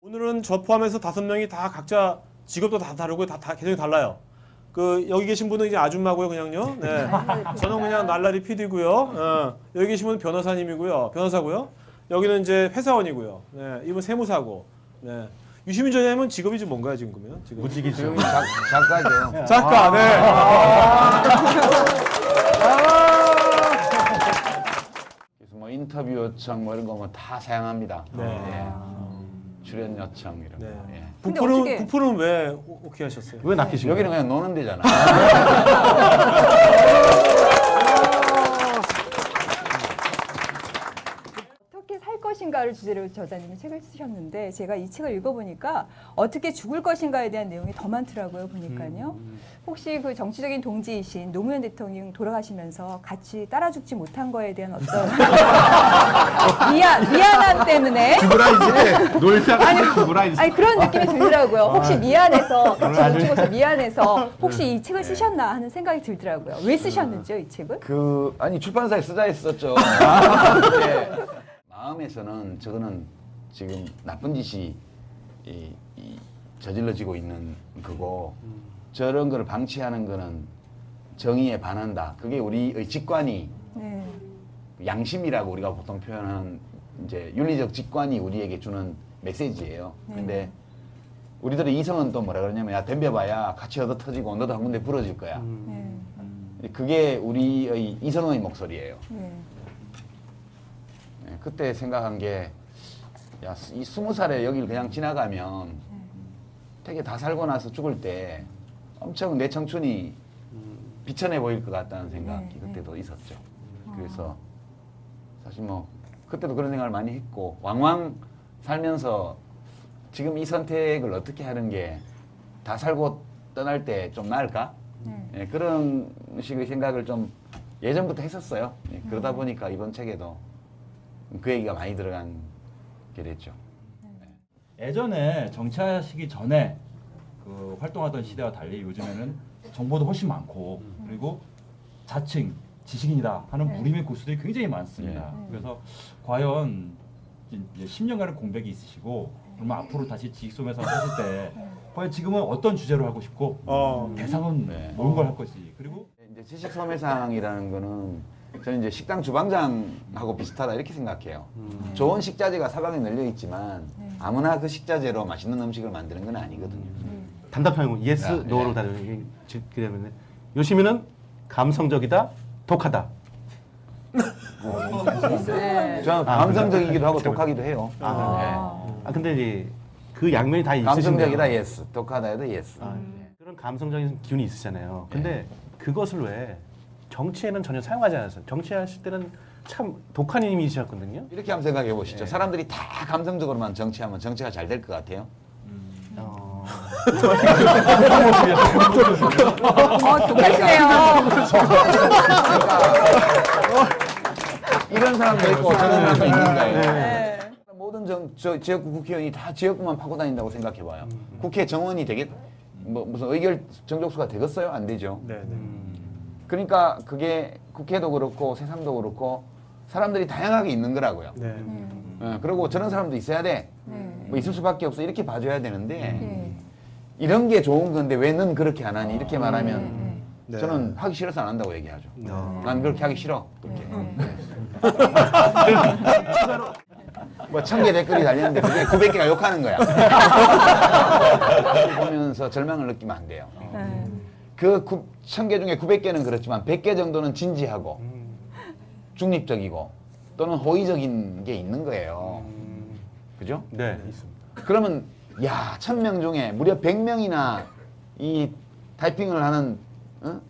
오늘은 저 포함해서 5명이 다 각자 직업도 다 다르고 다 계정이 달라요. 그 여기 계신 분은 이제 아줌마고요, 그냥요. 네. 저는 그냥 날라리 PD고요. 여기 계신 분은 변호사님이고요, 변호사고요. 여기는 이제 회사원이고요. 네. 이분 세무사고. 네. 유시민 전님은 직업이 좀 뭔가요, 지금 그러면? 지금 무직이죠. 작가죠. 작가. 네. 그래서 뭐 인터뷰 요청 뭐 이런 거 뭐 다 사용합니다. 네. 예. 출연 요청 이런 거. 네. 예. 근데 부풀은 어떻게- 부풀은 왜 오케이 하셨어요? 왜 낚이신 거예요? 여기는 그냥 노는 데잖아. 어떻게 살 것인가를 주제로 저자님이 책을 쓰셨는데 제가 이 책을 읽어보니까 어떻게 죽을 것인가에 대한 내용이 더 많더라고요. 보니까요. 혹시 그 정치적인 동지이신 노무현 대통령 돌아가시면서 같이 따라 죽지 못한 거에 대한 어떤 미안함 때문에 죽으라 이제 놀다가 죽으라 이제. 아니 그런 느낌이 들더라고요. 혹시 미안해서 같이 못 죽어서 미안해서 혹시 이 책을 쓰셨나 하는 생각이 들더라고요. 왜 쓰셨는지요, 이 책을? 아니 출판사에 쓰자 했었죠. 예. 마음에서는 저거는 지금 나쁜 짓이 저질러지고 있는 거고 저런 걸 방치하는 거는 정의에 반한다. 그게 우리의 직관이 네. 양심이라고 우리가 보통 표현하는 이제 윤리적 직관이 우리에게 주는 메시지예요. 근데 우리들의 이성은 또 뭐라 그러냐면 야 덤벼봐야 같이 얻어 터지고 너도 한 군데 부러질 거야. 그게 우리의 이성의 목소리예요. 네. 네, 그때 생각한 게 야, 이 20살에 여길 그냥 지나가면 되게 다 살고 나서 죽을 때 엄청 내 청춘이 비천해 보일 것 같다는 생각이 그때도 있었죠. 그래서 사실 뭐 그때도 그런 생각을 많이 했고 왕왕 살면서 지금 이 선택을 어떻게 하는 게 다 살고 떠날 때 좀 나을까? 예, 그런 식의 생각을 좀 예전부터 했었어요. 예, 그러다 보니까 이번 책에도 그 얘기가 많이 들어간 게 됐죠. 예전에 정치하시기 전에 그 활동하던 시대와 달리 요즘에는 정보도 훨씬 많고 그리고 자칭 지식인이다 하는 무림의 고수들이 굉장히 많습니다. 그래서 과연 이제 10년간의 공백이 있으시고 그러면 앞으로 다시 지식 소매사 하실 때 과연 지금은 어떤 주제로 하고 싶고 대상은 뭔 걸 할 거지. 그리고 이제 지식 소매상이라는 거는 저는 이제 식당 주방장하고 비슷하다 이렇게 생각해요. 좋은 식자재가 사방에 널려 있지만 아무나 그 식자재로 맛있는 음식을 만드는 건 아니거든요. 단답형이고 예스, 네. 노로 다르게 때문에 요시민은 감성적이다, 독하다. 네. 저는 감성적이기도 하고 독하기도 해요. 근데 이제 그 양면이 다 있으신데요. 감성적이다 예스, 독하다에도 예스. 그런 감성적인 기운이 있으시잖아요. 근데 그것을 왜 정치에는 전혀 사용하지 않았어요. 정치하실 때는 참 독한 이미지셨거든요. 이렇게 한번 생각해 보시죠. 사람들이 다 감성적으로만 정치하면 정치가 잘 될 것 같아요. 독하시네요. 이런 사람도 있고 저런 사람도 있는 거예요. 네. 모든 지역구 국회의원이 다 지역구만 파고 다닌다고 생각해 봐요. 국회 정원이 무슨 의결 정족수가 되겠어요? 안 되죠. 네, 네. 그러니까 그게 국회도 그렇고 세상도 그렇고 사람들이 다양하게 있는 거라고요. 네. 그리고 저런 사람도 있어야 돼. 뭐 있을 수밖에 없어. 이렇게 봐줘야 되는데 네. 이런 게 좋은 건데 왜 넌 그렇게 안 하니? 이렇게 말하면 네. 저는 하기 싫어서 안 한다고 얘기하죠. 난 그렇게 하기 싫어. 그렇게. 뭐 1000개 댓글이 달렸는데 그게 900개가 욕하는 거야. 보면서 절망을 느끼면 안 돼요. 그 1000개 중에 900개는 그렇지만 100개 정도는 진지하고 중립적이고 또는 호의적인 게 있는 거예요. 그죠? 네, 있습니다. 그러면 야 1000명 중에 무려 100명이나 이 타이핑을 하는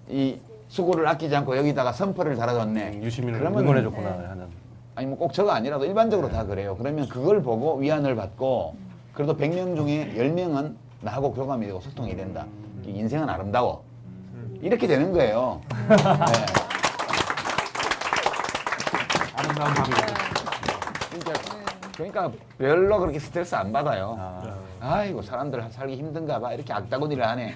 이 수고를 아끼지 않고 여기다가 선포를 달아줬네. 유시민을 그러면 응원해줬구나 하는. 아니 뭐 꼭 저거 아니라도 일반적으로 다 그래요. 그러면 그걸 보고 위안을 받고 그래도 100명 중에 10명은 나하고 교감이 되고 소통이 된다. 인생은 아름다워. 이렇게 되는 거예요. 네. 아름다운 밤이죠. 그러니까 별로 그렇게 스트레스 안 받아요. 아이고 사람들 살기 힘든가 봐. 이렇게 악다구니를 하네.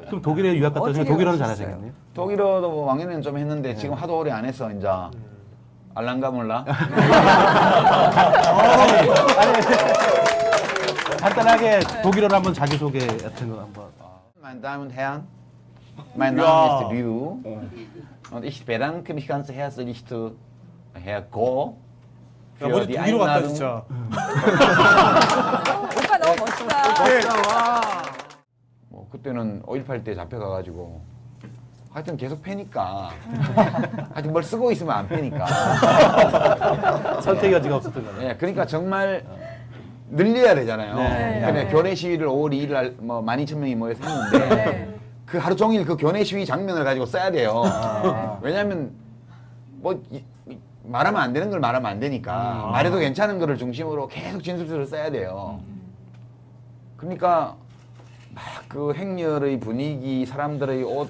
그럼 독일에 유학 갔다 오시면 독일어는 잘하시겠네요? 독일어도 뭐 왕년에는 좀 했는데 지금 하도 오래 안 해서 이제 알랑가 몰라? 간단하게 독일어로 한번 자기소개 같은 거 한번. Meine Damen und Herren, mein Name ist Liu und ich bedanke mich ganz herzlich zu Herr Go 야, für 먼저 die 독일어 갔다 Einladung. 진짜. 오빠 너무 멋지다. 뭐 그때는 5.18 때 잡혀가가지고 하여튼 계속 패니까 하여튼 뭘 쓰고 있으면 안 패니까 선택의 여지가 없었던 거네. 예, 그러니까 정말 늘려야 되잖아요. 네. 근데 교내 시위를 5월 2일 날 뭐 12,000명이 모여서 했는데 네. 그 하루 종일 그 교내 시위 장면을 가지고 써야 돼요. 왜냐하면 뭐 말하면 안 되는 걸 말하면 안 되니까 말해도 괜찮은 거를 중심으로 계속 진술서를 써야 돼요. 그러니까 막 그 행렬의 분위기, 사람들의 옷,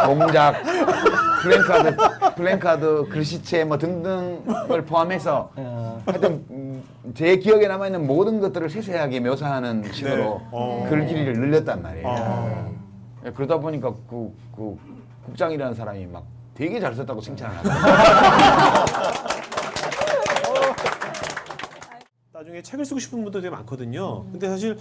동작, 플랜카드, 글씨체 뭐 등등을 포함해서 하여튼 제 기억에 남아있는 모든 것들을 세세하게 묘사하는 식으로 글 길이를 늘렸단 말이에요. 예, 그러다 보니까 그 국장이라는 사람이 막 되게 잘 썼다고 칭찬을 하더라고요. 나중에 책을 쓰고 싶은 분도 되게 많거든요. 근데 사실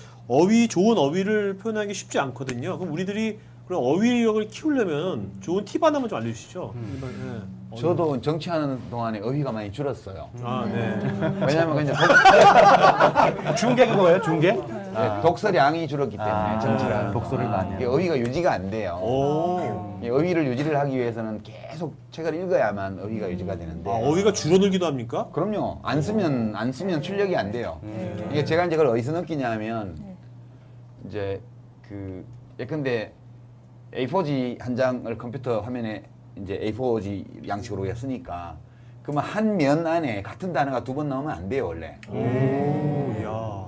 좋은 어휘를 표현하기 쉽지 않거든요. 그럼 우리들이 그런 어휘력을 키우려면 좋은 팁 하나만 좀 알려주시죠. 네. 저도 정치하는 동안에 어휘가 많이 줄었어요. 아, 네. 왜냐하면 그냥 중계 그거예요? 중계? 독서량이 줄었기 때문에 정치라는 독서를 건. 많이 이게 하고. 어휘가 유지가 안 돼요. 오. 이 어휘를 유지를 하기 위해서는 계속 책을 읽어야만 어휘가 유지가 되는데. 아, 어휘가 줄어들기도 합니까? 그럼요. 안 쓰면 출력이 안 돼요. 이게 제가 이제 그걸 어디서 느끼냐면 이제 그 예컨대 A4지 한 장을 컴퓨터 화면에 이제 A4지 양식으로 우리가 쓰니까 그러면 한 면 안에 같은 단어가 2번 나오면 안 돼요 원래. 오, 야.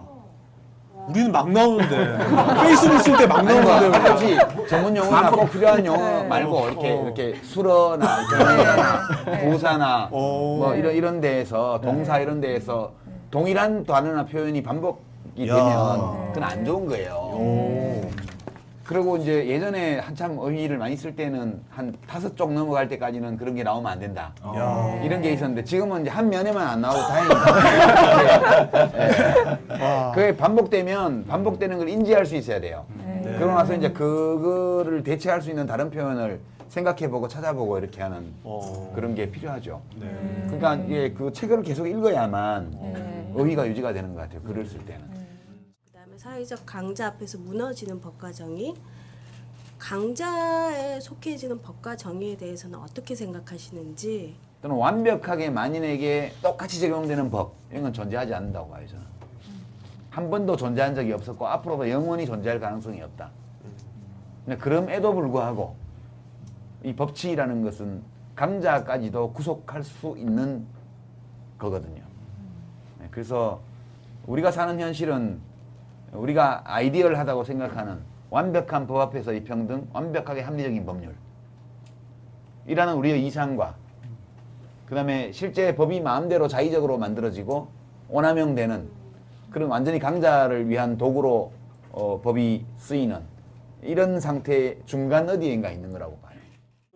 우리는 막 나오는데. 페이스북 쓸 때 막 아니 뭐 나오는데. 혹시 전문 용어나 꼭 필요한 용어 말고 이렇게 수러나 경해나 부사나 뭐 이런 데에서 동사 이런 데에서 동일한 단어나 표현이 반복이 야. 되면 그건 안 좋은 거예요. 오. 그리고 이제 예전에 한참 어휘를 많이 쓸 때는 한 5쪽 넘어갈 때까지는 그런 게 나오면 안 된다. 야. 이런 게 있었는데 지금은 이제 한 면에만 안 나오고 다행이다. 예. 그게 반복되는 걸 인지할 수 있어야 돼요. 네. 그러고 나서 이제 그거를 대체할 수 있는 다른 표현을 생각해보고 찾아보고 이렇게 하는 그런 게 필요하죠. 네. 그러니까 이게 그 책을 계속 읽어야만 어휘가 유지가 되는 것 같아요. 글을 쓸 때는. 그다음에 사회적 강자 앞에서 무너지는 법과 정의, 강자에 속해지는 법과 정의에 대해서는 어떻게 생각하시는지. 또는 완벽하게 만인에게 똑같이 적용되는 법 이런 건 존재하지 않는다고 봐요 저는. 한 번도 존재한 적이 없었고 앞으로도 영원히 존재할 가능성이 없다. 근데 그럼에도 불구하고 이 법치라는 것은 강자까지도 구속할 수 있는 거거든요. 그래서 우리가 사는 현실은 우리가 아이디얼하다고 생각하는 완벽한 법 앞에서의 평등, 완벽하게 합리적인 법률 이라는 우리의 이상과 그 다음에 실제 법이 마음대로 자의적으로 만들어지고 오남용되는 그런 완전히 강자를 위한 도구로 법이 쓰이는 이런 상태의 중간 어디엔가 있는 거라고 봐요.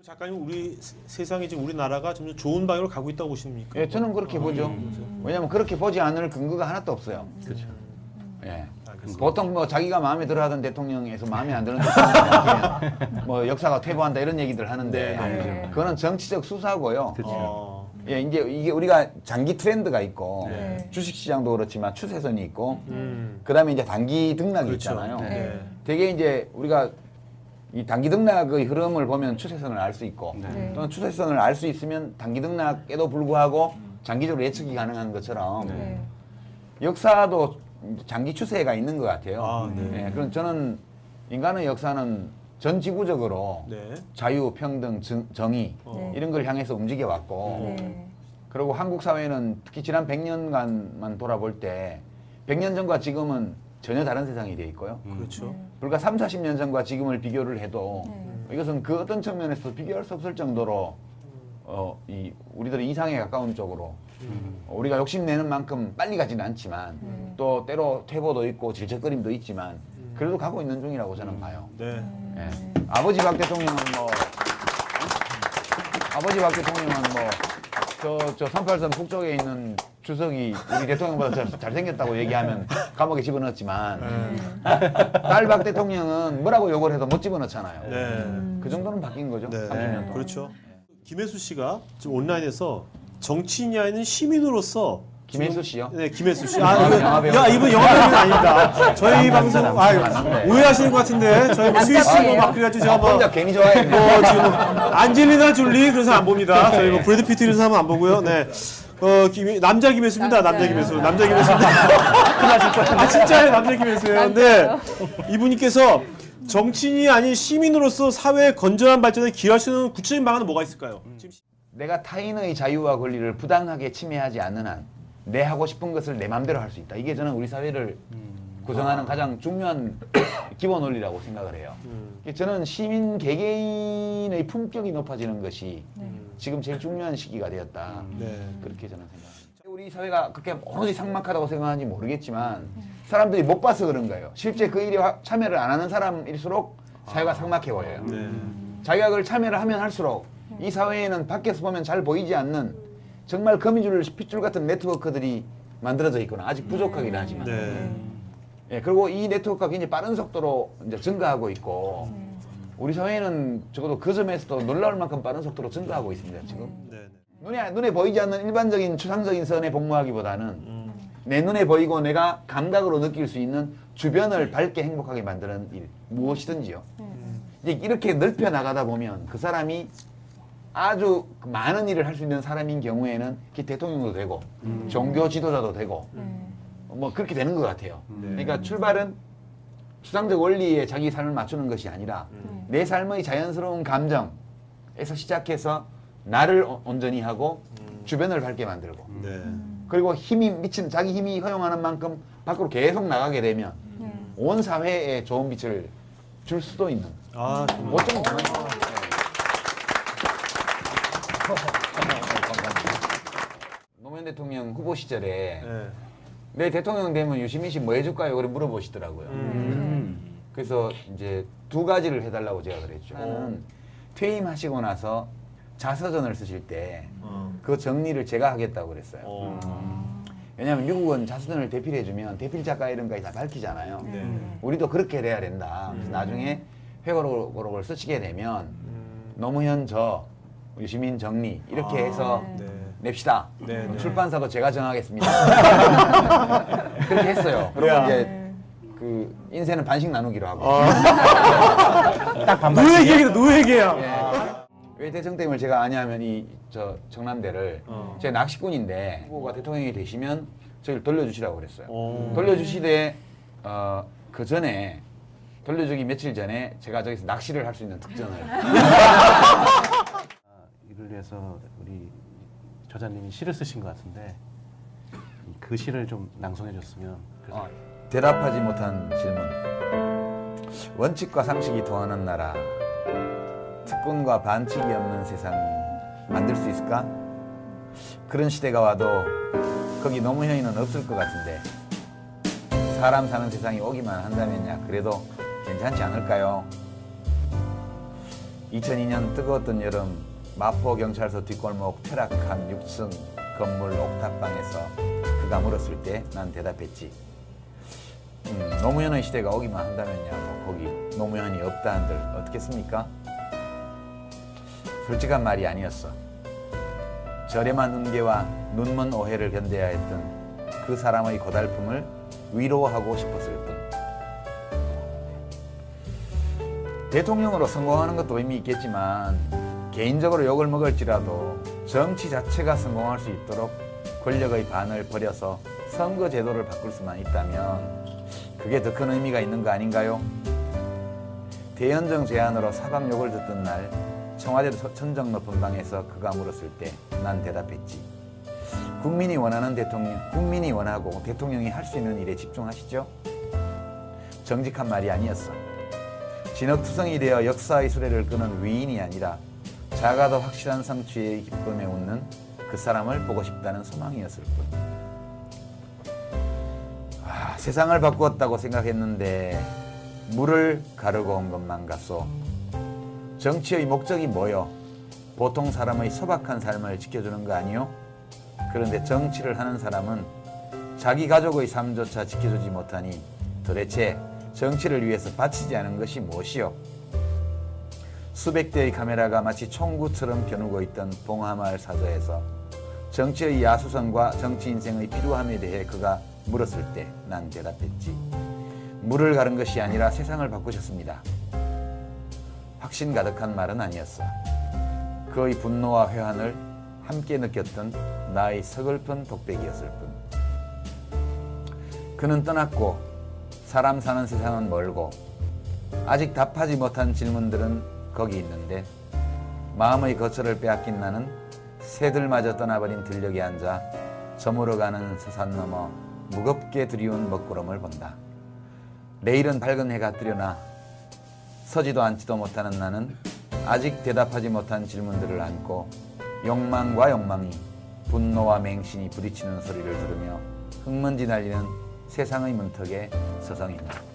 작가님, 우리 세상이 지금 우리나라가 점점 좋은 방향으로 가고 있다고 보십니까? 예, 저는 그렇게 보죠. 왜냐하면 그렇게 보지 않을 근거가 하나도 없어요. 그렇죠. 예. 알겠습니다. 보통 뭐 자기가 마음에 들어하던 대통령에서 마음에 안 드는 대통령 뭐 역사가 퇴보한다 이런 얘기들 하는데 네. 그거는 정치적 수사고요. 어. 예, 이제 이게 우리가 장기 트렌드가 있고 네. 주식시장도 그렇지만 추세선이 있고 음. 그다음에 이제 단기 등락이 그렇죠. 있잖아요. 네. 되게 이제 우리가 이 단기 등락의 흐름을 보면 추세선을 알 수 있고 네. 또는 추세선을 알 수 있으면 단기 등락에도 불구하고 장기적으로 예측이 가능한 것처럼 네. 역사도 장기 추세가 있는 것 같아요. 아, 네. 예, 그럼 저는 인간의 역사는 전 지구적으로 네. 자유, 평등, 정의 네. 이런 걸 향해서 움직여 왔고 네. 그리고 한국 사회는 특히 지난 100년간만 돌아볼 때 100년 전과 지금은 전혀 다른 세상이 돼 있고요. 그렇죠. 불과 3, 40년 전과 지금을 비교를 해도 네. 이것은 그 어떤 측면에서 비교할 수 없을 정도로 이 우리들의 이상에 가까운 쪽으로 우리가 욕심내는 만큼 빨리 가지는 않지만 또 때로 퇴보도 있고 질척거림도 있지만 그래도 가고 있는 중이라고 저는 봐요. 네. 예. 아버지 박 대통령은 뭐 아버지 박 대통령은 저 38선 북쪽에 있는 주석이 우리 대통령보다 잘생겼다고 얘기하면 감옥에 집어넣었지만 딸 박 대통령은 뭐라고 욕을 해도 못 집어넣잖아요. 네. 그 정도는 바뀐 거죠. 네. 30년 동안. 그렇죠. 김혜수 씨가 지금 온라인에서 정치인이 아닌 시민으로서 김혜수 씨요? 네, 김혜수 씨. 영화배우. 야, 이분 영화배우는 아니다. 저희 방송 맞는데. 오해하시는 것 같은데 저희 뭐 스위스 뭐막 그래가지고 제가 뭐 혼자 괜히 좋아했네. 지금 안젤리나 졸리 그래서 안 봅니다. 저희 뭐 브래드 피트 이런 사람 안 보고요. 네. 남자 김혜수입니다. 남자 김혜수. 남자 김혜수입니다. 아 진짜요, 남자 김혜수예요. 근데 이분께서 정치인이 아닌 시민으로서 사회의 건전한 발전에 기여할 수 있는 구체적인 방안은 뭐가 있을까요? 지금 내가 타인의 자유와 권리를 부당하게 침해하지 않는 한 내 하고 싶은 것을 내 마음대로 할 수 있다. 이게 저는 우리 사회를 구성하는 가장 중요한 기본 원리라고 생각을 해요. 저는 시민 개개인의 품격이 높아지는 것이 지금 제일 중요한 시기가 되었다. 네. 그렇게 저는 생각합니다. 우리 사회가 그렇게 오로지 삭막하다고 생각하는지 모르겠지만 사람들이 못 봐서 그런 거예요. 실제 그 일에 참여를 안 하는 사람일수록 사회가 삭막해 보여요. 네. 자기가 그걸 참여를 하면 할수록 이 사회에는 밖에서 보면 잘 보이지 않는 정말 거미줄, 핏줄 같은 네트워크들이 만들어져 있거나 아직 부족하긴 하지만 네. 예, 그리고 이 네트워크가 굉장히 빠른 속도로 이제 증가하고 있고 우리 사회는 적어도 그 점에서도 놀라울 만큼 빠른 속도로 증가하고 있습니다, 지금. 네. 눈에 보이지 않는 일반적인 추상적인 선에 복무하기보다는 내 눈에 보이고 내가 감각으로 느낄 수 있는 주변을 밝게 행복하게 만드는 일, 무엇이든지요. 이제 이렇게 넓혀 나가다 보면 그 사람이 아주 많은 일을 할 수 있는 사람인 경우에는 대통령도 되고 종교 지도자도 되고 뭐 그렇게 되는 것 같아요. 그러니까 출발은 추상적 원리에 자기 삶을 맞추는 것이 아니라 내 삶의 자연스러운 감정에서 시작해서 나를 온전히 하고 주변을 밝게 만들고 네. 그리고 힘이 미친 자기 힘이 허용하는 만큼 밖으로 계속 나가게 되면 온 사회에 좋은 빛을 줄 수도 있는 아, 정말. 뭐좀 노무현 대통령 후보 시절에 네. 내 대통령 되면 유시민 씨 뭐 해줄까요? 그래 물어보시더라고요. 그래서 이제 두 가지를 해달라고 제가 그랬죠. 하나는 퇴임하시고 나서 자서전을 쓰실 때 그 정리를 제가 하겠다고 그랬어요. 왜냐하면 미국은 자서전을 대필해주면 대필 작가 이름까지 다 밝히잖아요. 네. 우리도 그렇게 돼야 된다. 그래서 나중에 회고록을 쓰시게 되면 노무현 저 유시민 정리 이렇게 해서 네. 냅시다. 네, 네. 출판사도 제가 정하겠습니다. 그렇게 했어요. 그리고 야. 이제 그 인쇄는 반씩 나누기로 하고. 딱 반반. 노예계획이다, 노예계약. 예. 왜 대청댐을 제가 아냐면 저 청남대를 제가 낚시꾼인데 후보가 대통령이 되시면 저희를 돌려주시라고 그랬어요. 돌려주시되 그 전에 돌려주기 며칠 전에 제가 저기서 낚시를 할 수 있는 특전을 이를 위해서 우리 저자님이 시를 쓰신 것 같은데 그 시를 좀 낭송해줬으면. 그래서 대답하지 못한 질문. 원칙과 상식이 통하는 나라, 특권과 반칙이 없는 세상 만들 수 있을까? 그런 시대가 와도 거기 노무현이는 없을 것 같은데 사람 사는 세상이 오기만 한다면야 그래도 괜찮지 않을까요? 2002년 뜨거웠던 여름 마포경찰서 뒷골목 퇴락한 6층 건물 옥탑방에서 그가 물었을 때 난 대답했지. 노무현의 시대가 오기만 한다면야 뭐 거기 노무현이 없다 한들 어떻겠습니까? 솔직한 말이 아니었어. 저렴한 훈계와 눈먼 오해를 견뎌야 했던 그 사람의 고달픔을 위로하고 싶었을 뿐. 대통령으로 성공하는 것도 의미 있겠지만 개인적으로 욕을 먹을지라도 정치 자체가 성공할 수 있도록 권력의 반을 버려서 선거 제도를 바꿀 수만 있다면 그게 더 큰 의미가 있는 거 아닌가요? 대연정 제안으로 사방욕을 듣던 날 청와대 천정 높은 방에서 그가 물었을 때 난 대답했지. 국민이 원하는 대통령, 국민이 원하고 대통령이 할 수 있는 일에 집중하시죠. 정직한 말이 아니었어. 진흙투성이 되어 역사의 수레를 끄는 위인이 아니라 작아도 확실한 성취의 기쁨에 웃는 그 사람을 보고 싶다는 소망이었을 뿐. 세상을 바꾸었다고 생각했는데 물을 가르고 온 것만 같소. 정치의 목적이 뭐요? 보통 사람의 소박한 삶을 지켜주는 거 아니요? 그런데 정치를 하는 사람은 자기 가족의 삶조차 지켜주지 못하니 도대체 정치를 위해서 바치지 않은 것이 무엇이요? 수백 대의 카메라가 마치 총구처럼 겨누고 있던 봉하마을 사저에서 정치의 야수성과 정치 인생의 필요함에 대해 그가 물었을 때 난 대답했지. 물을 가른 것이 아니라 세상을 바꾸셨습니다. 확신 가득한 말은 아니었어. 그의 분노와 회한을 함께 느꼈던 나의 서글픈 독백이었을 뿐. 그는 떠났고 사람 사는 세상은 멀고 아직 답하지 못한 질문들은 거기 있는데 마음의 거처를 빼앗긴 나는 새들마저 떠나버린 들녘에 앉아 저물어가는 서산 너머 무겁게 두리운 먹구름을 본다. 내일은 밝은 해가 뜨려나 서지도 앉지도 못하는 나는 아직 대답하지 못한 질문들을 안고 욕망과 욕망이 분노와 맹신이 부딪히는 소리를 들으며 흙먼지 날리는 세상의 문턱에 서성인다.